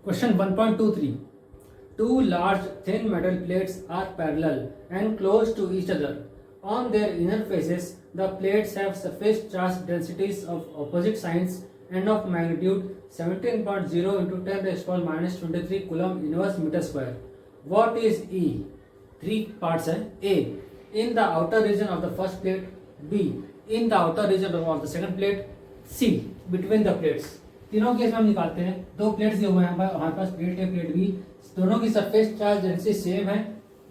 Question 1.23. Two large thin metal plates are parallel and close to each other. On their inner faces, the plates have surface charge densities of opposite signs and of magnitude 17.0 into 10 raised to power minus 23 coulomb inverse meter square. What is E? Three parts हैं. A. In the outer region of the first plate. B. In the outer region of the second plate. C. Between the plates. तीनों case में हम निकालते हैं. दो plates दिए हुए हैं हमारे पास, प्लेट ए प्लेट बी. दोनों की सरफेस चार्ज डेंसिटी सेम है.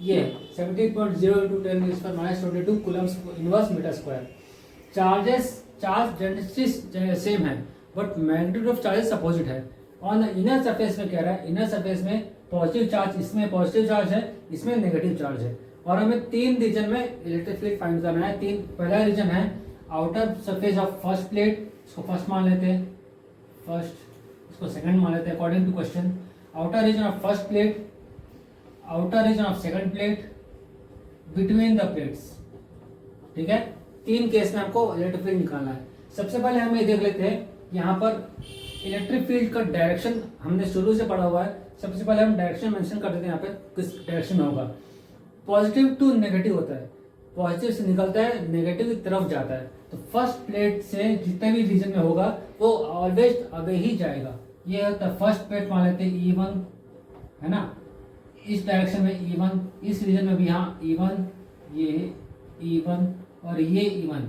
ये 17.0 into 10 raised to power minus 22 coulombs inverse metre square. Charge density same है but magnitude of charges opposite है. ऑन द इनर सरफेस में कह रहा है, इनर सरफेस में पॉजिटिव चार्ज, इसमें पॉजिटिव चार्ज है, इसमें नेगेटिव चार्ज है. और हमें तीन रीजन में इलेक्ट्रिक फील्ड फाइंड करना है. पहला रीजन है outer surface of first plate, इसको फर्स्ट मान लेते हैं, फर्स्ट, इसको सेकंड मान लेते हैं according to question. Outer region of first plate, outer region of second plate, between the plates. ठीक है, तीन केस में आपको इलेक्ट्रिक फील्ड निकालना है. सबसे पहले हम ये देख लेते हैं यहाँ पर इलेक्ट्रिक फील्ड का डायरेक्शन हमने शुरू से पढ़ा हुआ है. सबसे पहले हम डायरेक्शन मेंशन कर देते हैं यहाँ पे किस डायरेक्शन में होगा. पॉजिटिव टू नेगेटिव होता है, पॉजिटिव से निकलता है, नेगेटिव की तरफ जाता है. तो फर्स्ट प्लेट से जितने भी रीजन में होगा वो ऑलवेज अवे ही जाएगा. ये होता है फर्स्ट प्लेट मान लेते हैं E1 है ना, इस डायरेक्शन में E1, इस रीजन में भी यहाँ E1, ये E1 और ये E1.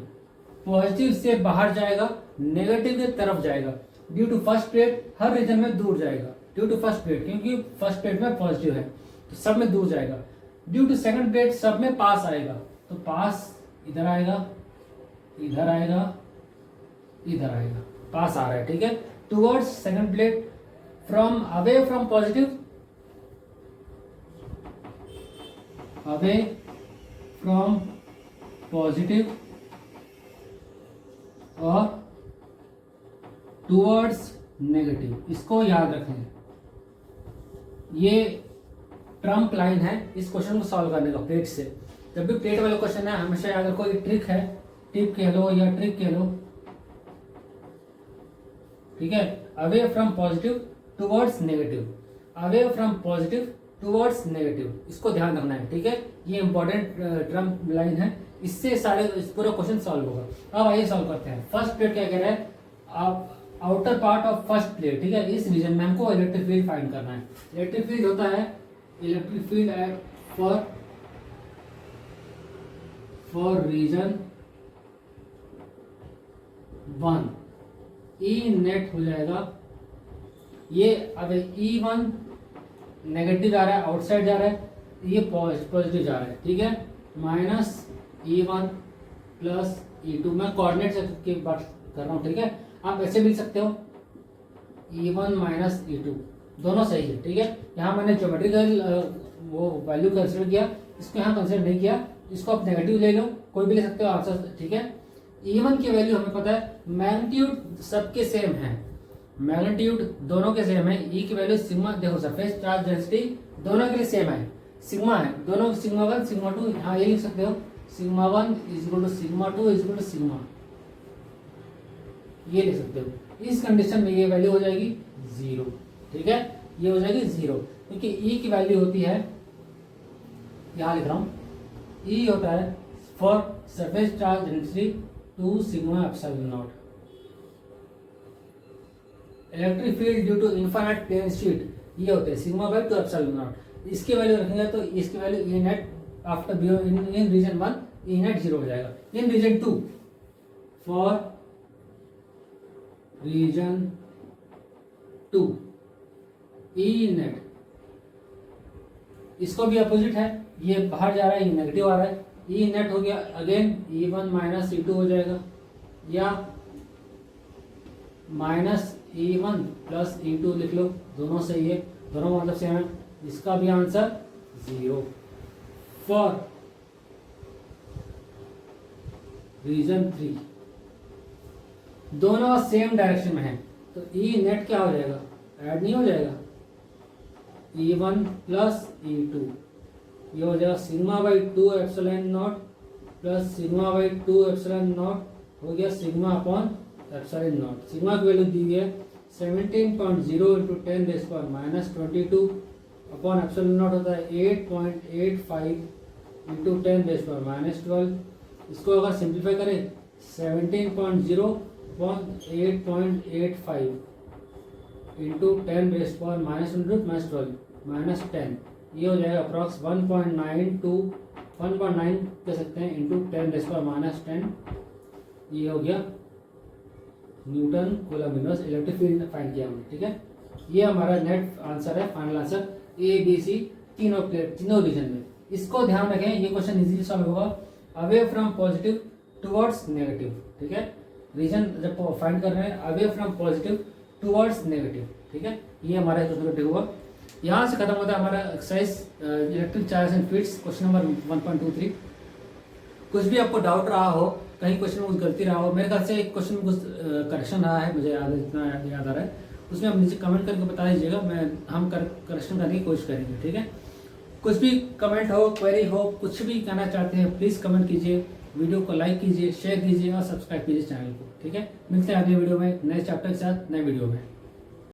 पॉजिटिव से बाहर जाएगा, नेगेटिव की तरफ जाएगा. ड्यू टू फर्स्ट प्लेट हर रीजन में दूर जाएगा, ड्यू टू फर्स्ट प्लेट, क्योंकि फर्स्ट प्लेट में पॉजिटिव है तो सब में दूर जाएगा. ड्यू टू सेकंड प्लेट सब में पास आएगा, तो पास इधर आएगा, इधर आएगा, इधर आएगा, पास आ रहा है. ठीक है, towards second plate, from away from positive, away from positive और टुवर्ड्स नेगेटिव. इसको याद रखें, ये ट्रम्प लाइन है इस क्वेश्चन को सॉल्व करने का. प्लेट से जब भी प्लेट वाला क्वेश्चन है हमेशा याद रखो, ये ट्रिक है, टिप कह लो या ट्रिक कह लो. ठीक है, away from positive towards negative, away from positive towards negative, इसको ध्यान रखना है. ठीक है, ये इंपॉर्टेंट ट्रम्प लाइन है, इससे सारे पूरा क्वेश्चन सॉल्व होगा. अब आइए सॉल्व करते हैं. फर्स्ट प्लेट क्या कह रहा है, आप outer part of first plate. ठीक है, इस रीजन में हमको इलेक्ट्रिक फील्ड फाइंड करना है. इलेक्ट्रिक फील्ड होता है electric field at for region 1. E net हो जाएगा, ये अब E1 नेगेटिव जा रहा है, आउटसाइड जा रहा है, ये पॉजिटिव जा रहा है. ठीक है, माइनस E1 प्लस E2. मैं कोऑर्डिनेट की बात कर रहा हूँ. ठीक है, आप ऐसे भी लिख सकते हो E1 माइनस E2, दोनों सही है. ठीक है, यहाँ मैंने ज्योमेट्रिकल वो वैल्यू कंसिडर किया, इसको यहाँ कंसिडर नहीं किया. इसको आप नेगेटिव ले लो, कोई भी ले सकते हो आंसर. ठीक है, E1 की वैल्यू हमें पता है, मैग्नीट्यूड सबके सेम है, मैग्नीट्यूड दोनों के सेम है. E की वैल्यू सिग्मा, देखो सरफेस चार्ज डेंसिटी दोनों के लिए सेम है, सिग्मा है, दोनों सिग्मा 1 सिग्मा 2. यहाँ ये लिख सकते हो sigma 1 is equal to sigma 2 is equal to sigma, ये लिख सकते हो. इस कंडीशन में ये वैल्यू हो जाएगी 0. ठीक है, ये हो जाएगी 0, क्योंकि E की वैल्यू होती है, यहाँ लिख रहा हूँ, E होता है for surface charge density 2 sigma epsilon naught. Electric field due to infinite plane sheet, ये होते हैं सिग्मा बाय 2 एप्सिलॉन नॉट. इसकी वैल्यू रखेंगे तो इसकी value E net after in region 1 E net 0 हो जाएगा. In region 2 for region 2 E net, इसको भी अपोजिट है, ये बाहर जा रहा है, ये नेगेटिव आ रहा है. E नेट हो गया अगेन E1 माइनस E2 हो जाएगा, या माइनस E1 प्लस E2 लिख लो, दोनों सही है, दोनों मतलब सेम है. इसका भी आंसर 0. फॉर रीजन 3 दोनों सेम डायरेक्शन में है, तो E नेट क्या हो जाएगा, ऐड नहीं हो जाएगा, E1 प्लस E2, ये हो जाएगा sigma by 2 epsilon not plus sigma by 2 epsilon not हो गया sigma upon epsilon not. Sigma की वैल्यू दी हुई है 17.0 इंटू 10⁻⁻22 अपॉन एप्सिलॉन नॉट होता है 8.85 इंटू 10⁻⁻12। इसको अगर सिंप्लीफाई करें 17.0 अपॉन 8.85 इंटू 10⁻⁻12 माइनस 10, ये हो जाएगा अप्रॉक्स 1.9 कह सकते हैं इंटू 10⁻⁻10। ये हो गया newton coulomb inverse electric field find किया हमने। ठीक है, ये हमारा नेट आंसर है, final answer A B C तीनों रीजन में। इसको ध्यान रखें, ये क्वेश्चन इजीली सॉल्व होगा। Away from positive towards negative. ठीक है, रीजन जब फाइंड कर रहे हैं away from positive towards negative. ठीक है, ये हमारा क्वेश्चन हुआ। यहाँ से खत्म होता है हमारा exercise electric charge and fields question number 1.23। कुछ भी आपको डाउट रहा हो, कहीं क्वेश्चन में कुछ गलती रहा हो, मेरे ख्याल से एक क्वेश्चन में कुछ करेक्शन रहा है, मुझे इतना याद आ रहा है, उसमें आप नीचे कमेंट करके बता दीजिएगा, हम करेक्शन करने की कोशिश करेंगे। ठीक है, कुछ भी कमेंट हो, क्वेरी हो, कुछ भी कहना चाहते हैं प्लीज़ कमेंट कीजिए, वीडियो को लाइक कीजिए, शेयर कीजिए और सब्सक्राइब कीजिए चैनल को। ठीक है, मिलते हैं अगले वीडियो में नए चैप्टर के साथ नए वीडियो में।